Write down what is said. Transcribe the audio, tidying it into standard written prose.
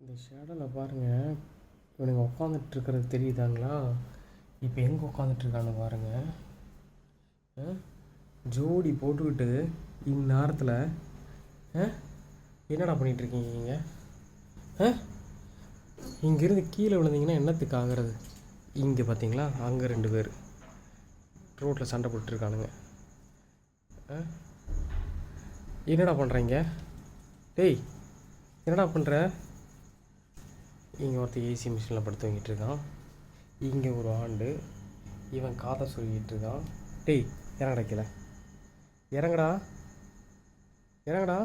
இந்த ஷேடோவில் பாருங்கள், இவனுங்க உட்காந்துட்டு இருக்கிறது தெரியுதாங்களா? இப்போ எங்கே உட்காந்துட்ருக்கானு பாருங்கள். ஜோடி போட்டுக்கிட்டு இந்நேரத்தில் என்னடா பண்ணிகிட்ருக்கீங்க நீங்கள்? இங்கேருந்து கீழே விழுந்தீங்கன்னா என்னத்துக்கு ஆகிறது? இங்கே பார்த்தீங்களா, அங்கே 2 பேர் ரோட்டில் சண்டை போட்டுருக்கானுங்க. என்னடா பண்ணுறீங்க? டேய், என்னடா பண்ணுற? இங்கே ஒருத்தர் ஏசி மிஷினில் படுத்து வாங்கிட்டு இருக்கான். இங்கே ஒரு ஆண்டு இவன் காதை சொல்லிக்கிட்டு இருக்கான். டேய், இறங்கடா கீழே, இறங்கடா இறங்கடா.